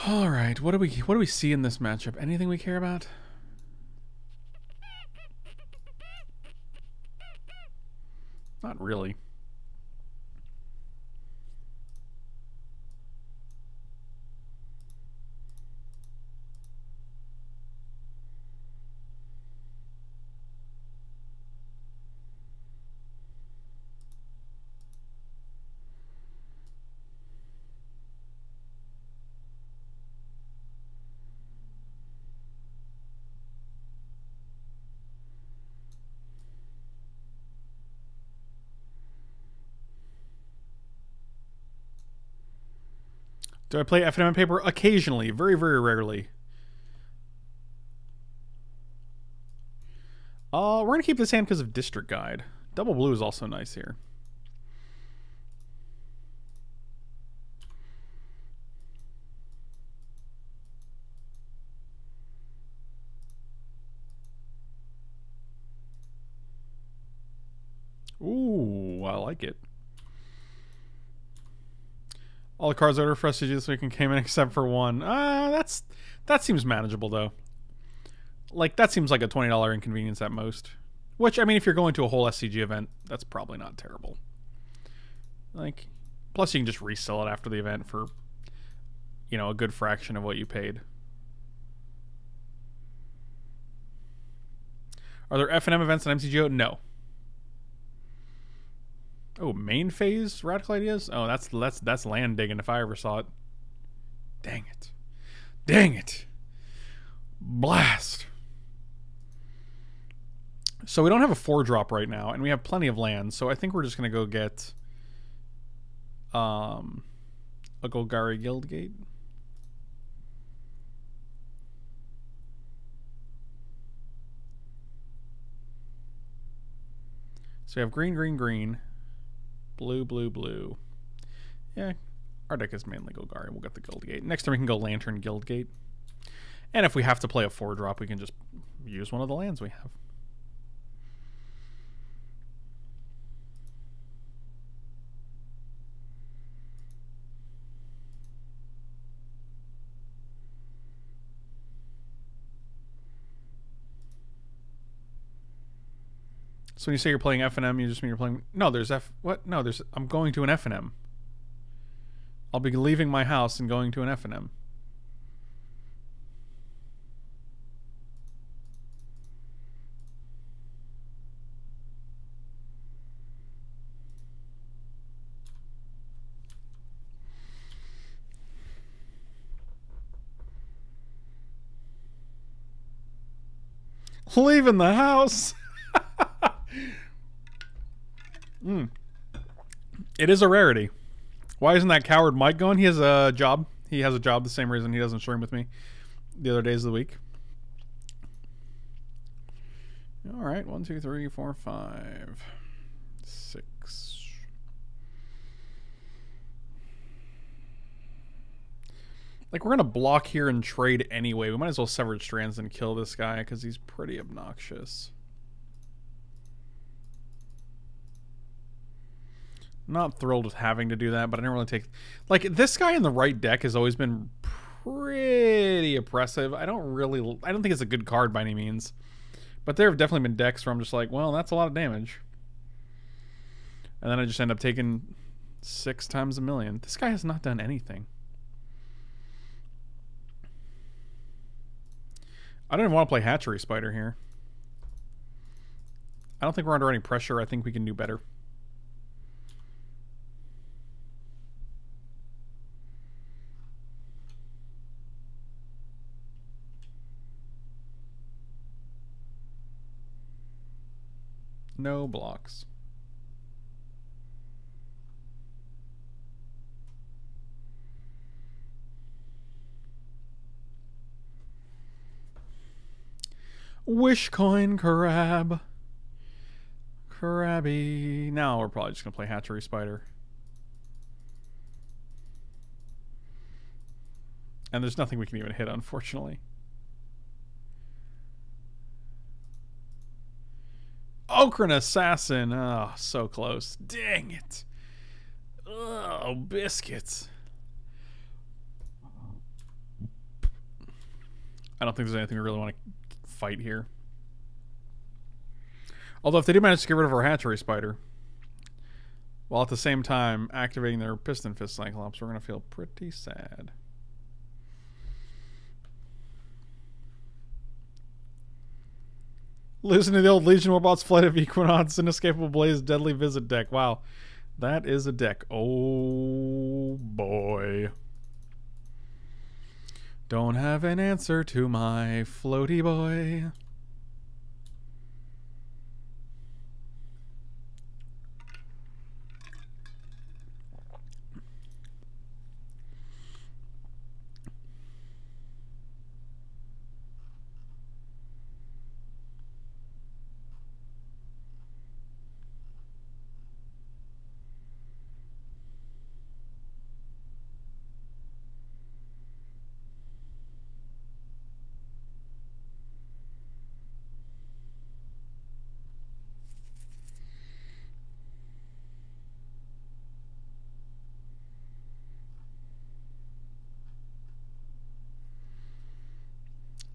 All right, what do we see in this matchup? Anything we care about? Not really. Do I play FNM paper? Occasionally. Very, very rarely. We're going to keep this hand because of District Guide. Double blue is also nice here. Ooh, I like it. All the cards ordered for us to do this weekend came in except for one. That seems manageable though. Like that seems like a $20 inconvenience at most. Which I mean, if you're going to a whole SCG event, that's probably not terrible. Like, plus you can just resell it after the event for, you know, a good fraction of what you paid. Are there FNM events on MCGO? No. Oh, main phase radical ideas? Oh, that's land digging if I ever saw it. Dang it. Dang it. Blast. So we don't have a 4-drop right now, and we have plenty of land, so I think we're just going to go get a Golgari Guildgate. So we have green, green, green. Blue, blue, blue. Yeah, our deck is mainly Golgari. We'll get the Guildgate. Next time we can go Lantern Guildgate. And if we have to play a 4-drop, we can just use one of the lands we have. So when you say you're playing FNM, you just mean you're playing... No, there's What? No, there's... I'm going to an FNM. I'll be leaving my house and going to an FNM. Leaving the house! It is a rarity. Why isn't that coward Mike going? He has a job. He has a job the same reason he doesn't stream with me the other days of the week. Alright, 1, 2, 3, 4, 5, 6. Like, we're going to block here and trade anyway. We might as well sever strands and kill this guy because he's pretty obnoxious. Not thrilled with having to do that, but I didn't really take... Like, this guy in the right deck has always been pretty oppressive. I don't think it's a good card by any means. But there have definitely been decks where I'm just like, well, that's a lot of damage. And then I just end up taking 6 times a million. This guy has not done anything. I don't even want to play Hatchery Spider here. I don't think we're under any pressure. I think we can do better. No blocks. Wishcoin Crab. Crabby. Now we're probably just going to play Hatchery Spider. And there's nothing we can even hit, unfortunately. Okran Assassin. Oh, so close. Dang it. Oh, biscuits. I don't think there's anything we really want to fight here. Although if they do manage to get rid of our Hatchery Spider, while at the same time activating their Piston Fist Cyclops, we're going to feel pretty sad. Listen to the old Legion Warbots Flight of Equinox, Inescapable Blaze, Deadly Visit deck. Wow. That is a deck. Oh, boy. Don't have an answer to my floaty boy.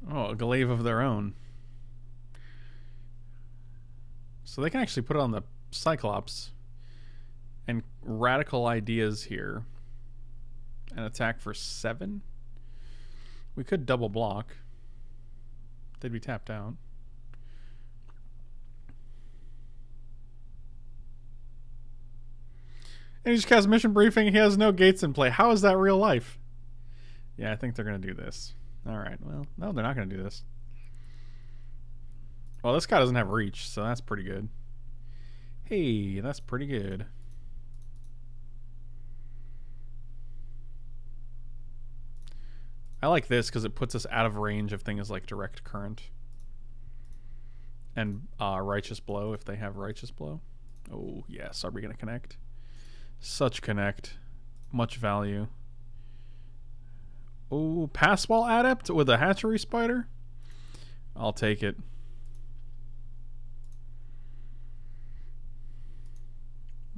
Oh, a glaive of their own. So they can actually put it on the Cyclops. And radical ideas here. And attack for 7. We could double block. They'd be tapped out. And he just casts mission briefing. He has no gates in play. How is that real life? Yeah, I think they're going to do this. Alright, well, no, they're not going to do this. Well, this guy doesn't have reach, so that's pretty good. Hey, that's pretty good. I like this because it puts us out of range of things like direct current. And righteous blow if they have righteous blow. Oh, yes. Are we going to connect? Such connect. Much value. Oh, pass wall adept with a hatchery spider? I'll take it.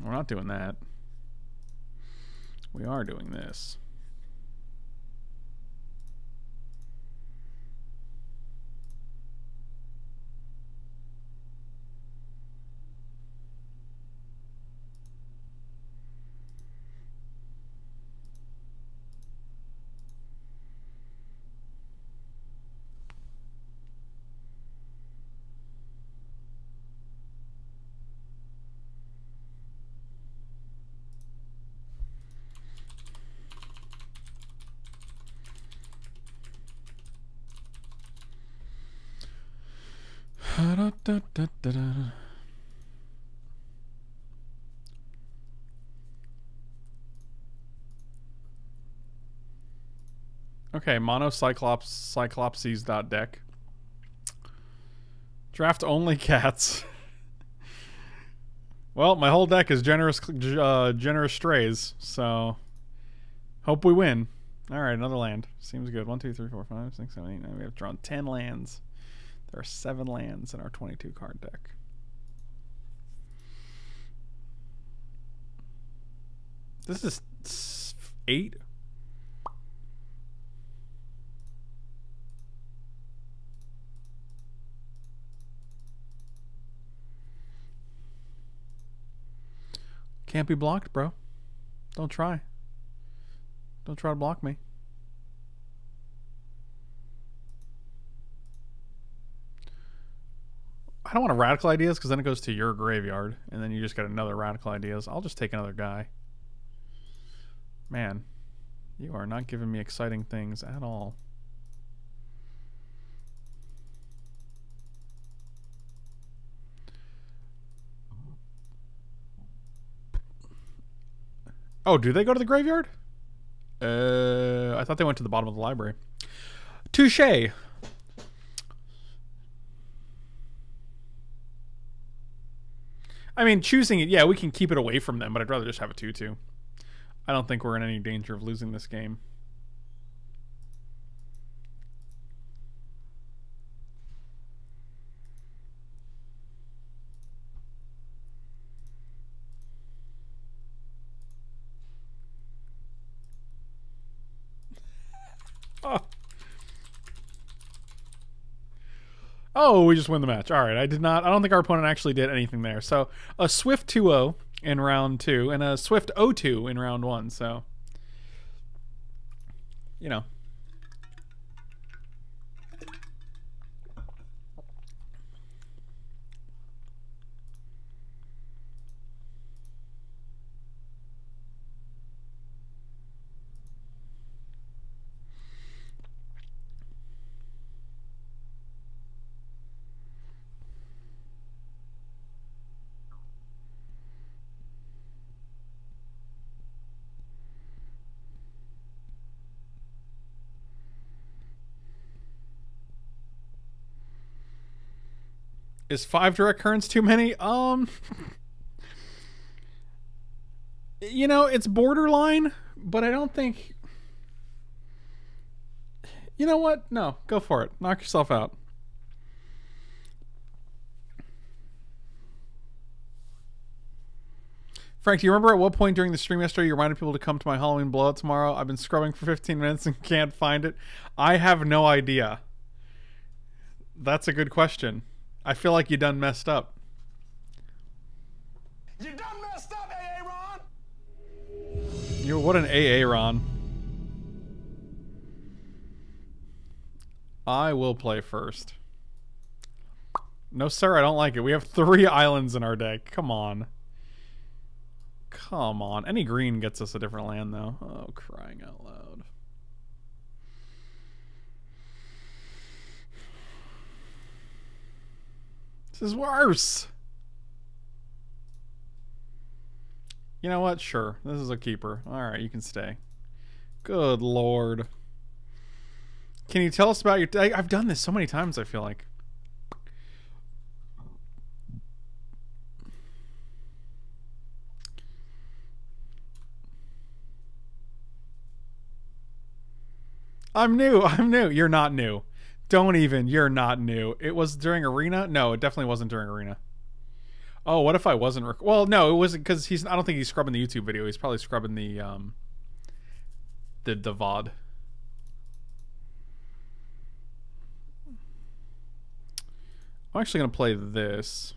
We're not doing that. We are doing this. Okay, mono cyclopses.deck. Draft only cats. Well, my whole deck is generous strays, so hope we win. All right, another land. Seems good. 1, 2, 3, 4, 5, 6, 7, 8, 9. We have drawn 10 lands. There are 7 lands in our 22 card deck. This is 8. Can't be blocked, bro. Don't try. Don't try to block me. I don't want a radical ideas because then it goes to your graveyard and then you just get another radical ideas. I'll just take another guy. Man, you are not giving me exciting things at all. Oh, do they go to the graveyard? I thought they went to the bottom of the library. Touché. I mean, choosing it, yeah, we can keep it away from them, but I'd rather just have a 2-2. I don't think we're in any danger of losing this game. Oh, we just win the match. All right, I don't think our opponent actually did anything there. So a swift 2-0 in round 2 and a swift 0-2 in round 1. So, you know. Is 5 direct currents too many? You know, it's borderline, but I don't think... You know what? No, go for it. Knock yourself out. Frank, do you remember at what point during the stream yesterday you reminded people to come to my Halloween blowout tomorrow? I've been scrubbing for 15 minutes and can't find it. I have no idea. That's a good question. I feel like you done messed up.
You done messed up, AA Ron.
You're what an AA, Ron. I will play first. No, sir, I don't like it. We have 3 islands in our deck. Come on. Come on. Any green gets us a different land, though. Oh, crying out loud. This is worse. You know what? Sure. This is a keeper. Alright, you can stay. Good lord. Can you tell us about your... I've done this so many times, I feel like. I'm new. I'm new. You're not new. Don't even. You're not new. It was during Arena? No, it definitely wasn't during Arena. Oh, what if I wasn't... Well, no, it wasn't because he's... I don't think he's scrubbing the YouTube video. He's probably scrubbing the VOD. I'm actually going to play this.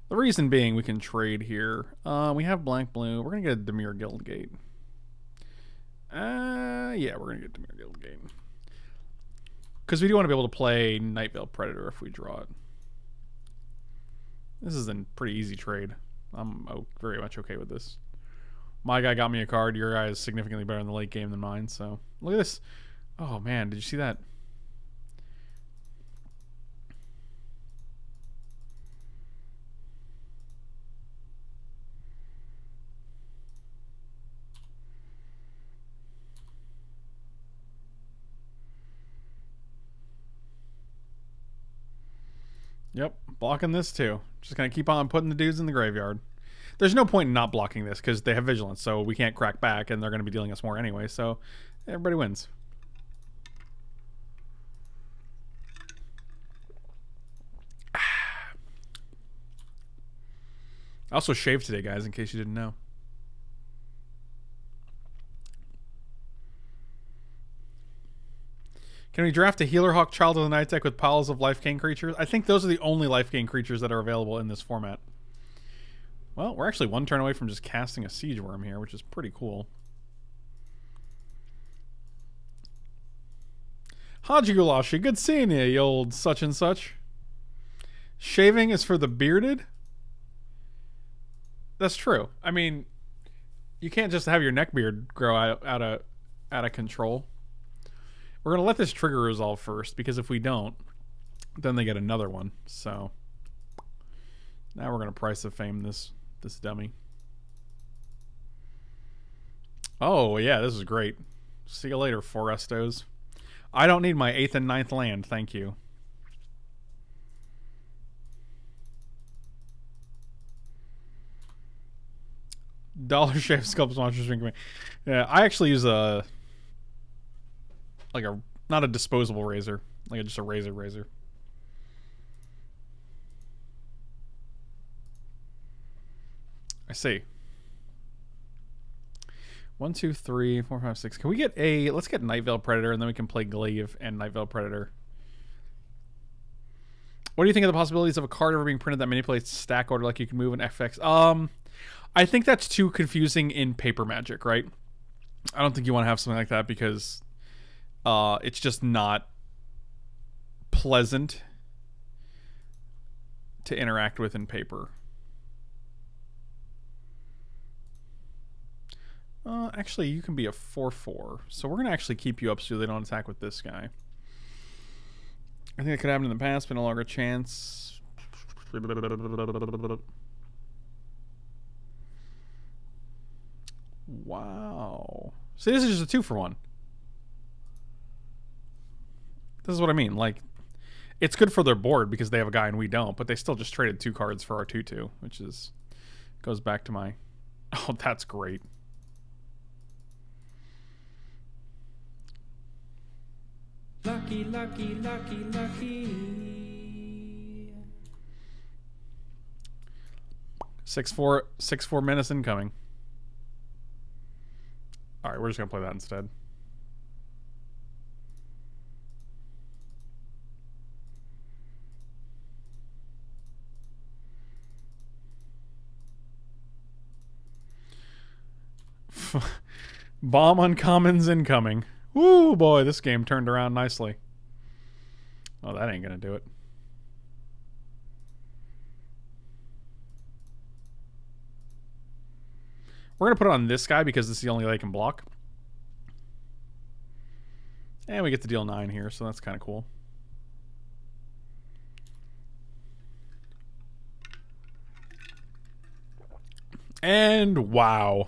The reason being we can trade here. We have blank blue. We're going to get a Dimir Guildgate. Yeah, we're going to get Dimir Guildgate. Because we do want to be able to play Night Veil Predator if we draw it. This is a pretty easy trade. I'm very much okay with this. My guy got me a card. Your guy is significantly better in the late game than mine. So look at this. Oh man, did you see that? Yep, blocking this too. Just gonna keep on putting the dudes in the graveyard. There's no point in not blocking this because they have vigilance, so we can't crack back, and they're gonna be dealing us more anyway. So everybody wins. I also shaved today, guys, in case you didn't know. Can we draft a Healer Hawk Child of the Night deck with piles of life gain creatures? I think those are the only life gain creatures that are available in this format. Well, we're actually 1 turn away from just casting a Siege Worm here, which is pretty cool. Haji Gulashi, good seeing you old such and such. Shaving is for the bearded? That's true. I mean, you can't just have your neck beard grow out of control. We're going to let this trigger resolve first, because if we don't, then they get another one. So now we're going to Price of Fame this dummy. Oh, yeah, this is great. See you later, Forestos. I don't need my 8th and 9th land, thank you. Dollar Shave Sculpt Monsters Drink Me. Yeah, I actually use a... like a, not a disposable razor, like just a razor. I see. 1, 2, 3, 4, 5, 6. Can we get a... Let's get Night Veil Predator, and then we can play Glaive and Night Veil Predator. What do you think of the possibilities of a card ever being printed that manipulates stack order like you can move an FX? I think that's too confusing in paper Magic, right? I don't think you want to have something like that because it's just not pleasant to interact with in paper. Actually, you can be a 4/4, so we're going to actually keep you up so they don't attack with this guy. I think that could happen in the past, but no longer a chance. Wow. See, this is just a 2-for-1. This is what I mean. Like, it's good for their board because they have a guy and we don't, but they still just traded 2 cards for our 2/2, which is... goes back to my... Oh, that's great.
Lucky, lucky, lucky, lucky.
6/4 menace incoming. Alright, we're just gonna play that instead. Bomb uncommons incoming. Woo, boy, this game turned around nicely. Oh, that ain't gonna do it. We're gonna put it on this guy because this is the only way I can block. And we get to deal 9 here, so that's kind of cool. And wow.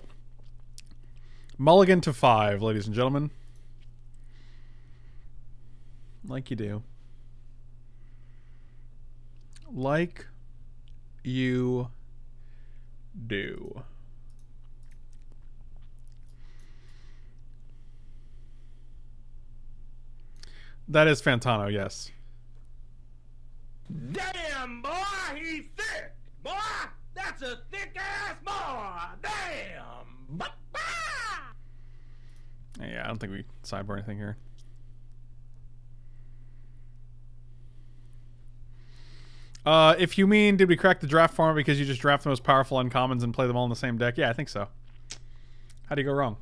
Mulligan to 5, ladies and gentlemen. Like you do. Like you do. That is Fantano, yes.
Damn, boy, he's thick. Boy, that's a thick ass boy. Damn.
Yeah, I don't think we sideboard anything here. If you mean, did we crack the draft format because you just draft the most powerful uncommons and play them all in the same deck? Yeah, I think so. How do you go wrong?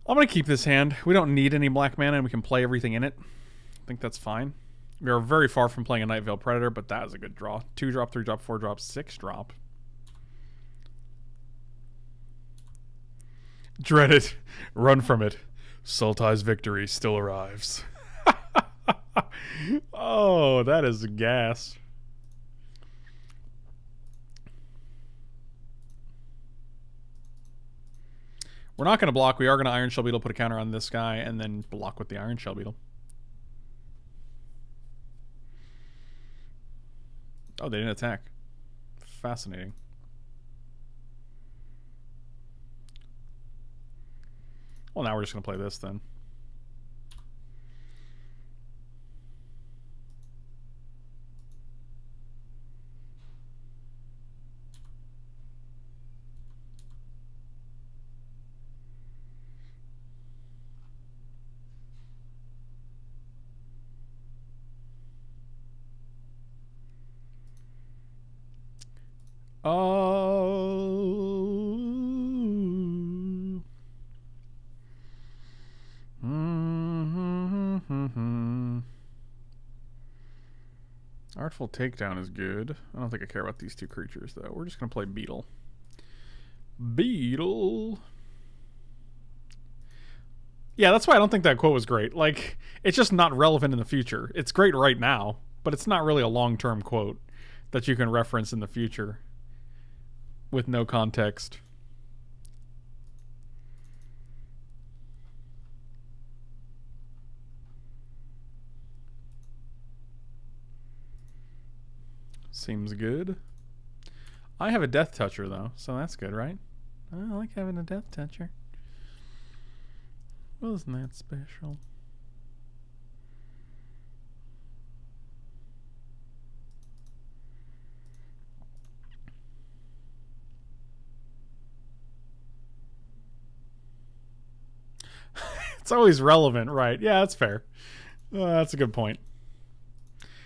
I'm going to keep this hand. We don't need any black mana and we can play everything in it. I think that's fine. We are very far from playing a Night Veil Predator, but that is a good draw. 2 drop, 3 drop, 4 drop, 6 drop. Dread it. Run from it. Sultai's victory still arrives. Oh, that is gas. We're not going to block. We are going to Iron Shell Beetle, put a counter on this guy, and then block with the Iron Shell Beetle. Oh, they didn't attack. Fascinating. Well, now we're just going to play this then. Artful Takedown is good. I don't think I care about these two creatures, though. We're just going to play Beetle. Beetle. Yeah, that's why I don't think that quote was great. Like, it's just not relevant in the future. It's great right now, but it's not really a long-term quote that you can reference in the future with no context. Seems good. I have a Death Toucher, though, so that's good, right? I like having a Death Toucher. Wasn't that special? It's always relevant, right? Yeah, that's fair. That's a good point.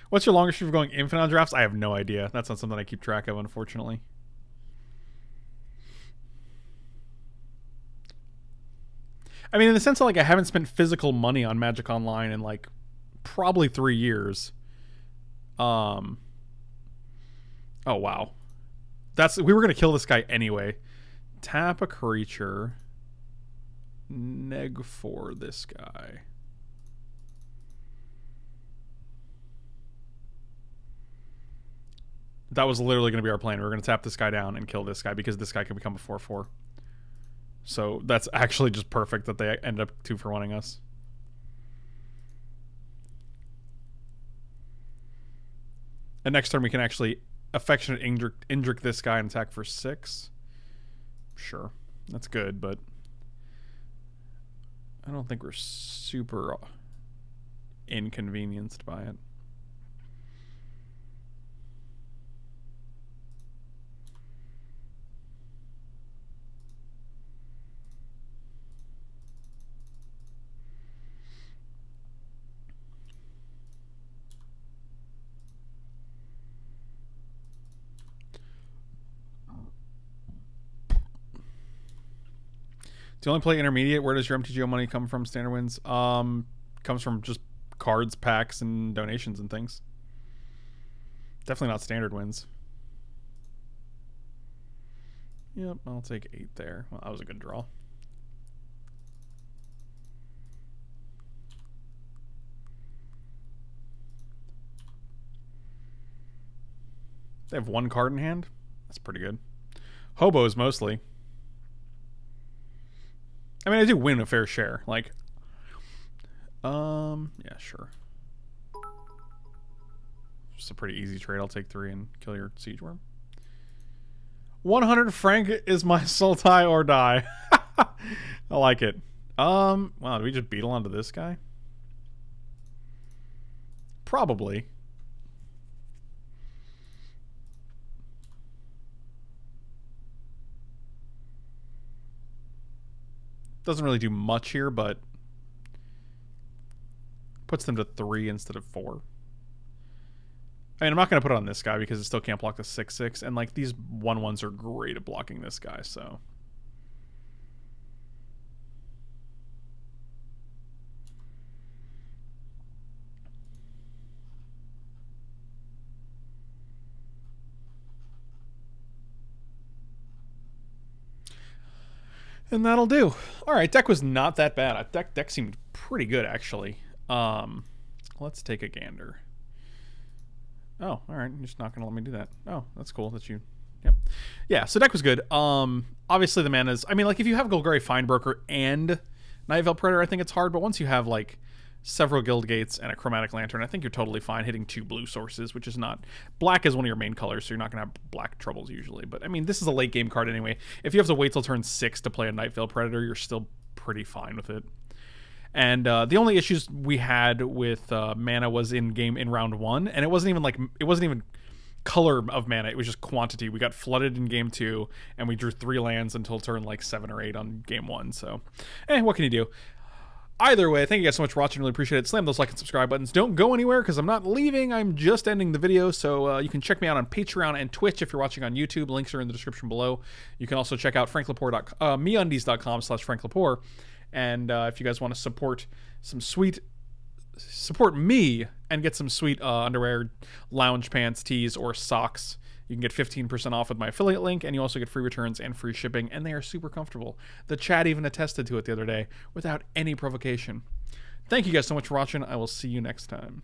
What's your longest streak of going infinite on drafts? I have no idea. That's not something I keep track of, unfortunately. I mean, in the sense of, like, I haven't spent physical money on Magic Online in, like, probably 3 years. Oh, wow. We were going to kill this guy anyway. Tap a creature. Neg for this guy. That was literally going to be our plan. We were going to tap this guy down and kill this guy because this guy can become a 4/4. So that's actually just perfect that they end up 2-for-1ing us. And next turn we can actually Affectionate Indrik this guy and attack for 6. Sure. That's good, but I don't think we're super inconvenienced by it. Do you only play intermediate? Where does your MTGO money come from? Standard wins? Comes from just cards, packs, and donations and things. Definitely not standard wins. Yep, I'll take 8 there. Well, that was a good draw. They have 1 card in hand. That's pretty good. Hobos mostly. I mean, I do win a fair share. Like, yeah, sure. Just a pretty easy trade. I'll take 3 and kill your siege worm. 100 franc is my Sultai or die. I like it. Wow, do we just beetle onto this guy? Probably. Doesn't really do much here, but puts them to 3 instead of 4. I mean, I'm not going to put it on this guy because it still can't block the 6/6, and like these 1/1s are great at blocking this guy, so. And that'll do. All right, deck was not that bad. Deck seemed pretty good, actually. Let's take a gander. Oh, all right. You're just not going to let me do that. Oh, that's cool that you... Yep. Yeah, so deck was good. Obviously, the mana's... I mean, like, if you have Golgari Findbroker and Night Veil Predator, I think it's hard. But once you have, like, several Guild Gates and a Chromatic Lantern, I think you're totally fine hitting 2 blue sources, which is not... Black is one of your main colors, so you're not going to have black troubles usually. But, I mean, this is a late-game card anyway. If you have to wait till turn 6 to play a Night Veil Predator, you're still pretty fine with it. And the only issues we had with mana was in round 1, and it wasn't even color of mana, it was just quantity. We got flooded in game 2, and we drew 3 lands until turn like 7 or 8 on game 1. So, what can you do? Either way, thank you guys so much for watching. Really appreciate it. Slam those like and subscribe buttons. Don't go anywhere because I'm not leaving. I'm just ending the video. So you can check me out on Patreon and Twitch if you're watching on YouTube. Links are in the description below. You can also check out meundies.com/franklepore. And if you guys want to support me and get some sweet underwear, lounge pants, tees, or socks, you can get 15% off with my affiliate link, and you also get free returns and free shipping, and they are super comfortable. The chat even attested to it the other day without any provocation. Thank you guys so much for watching. I will see you next time.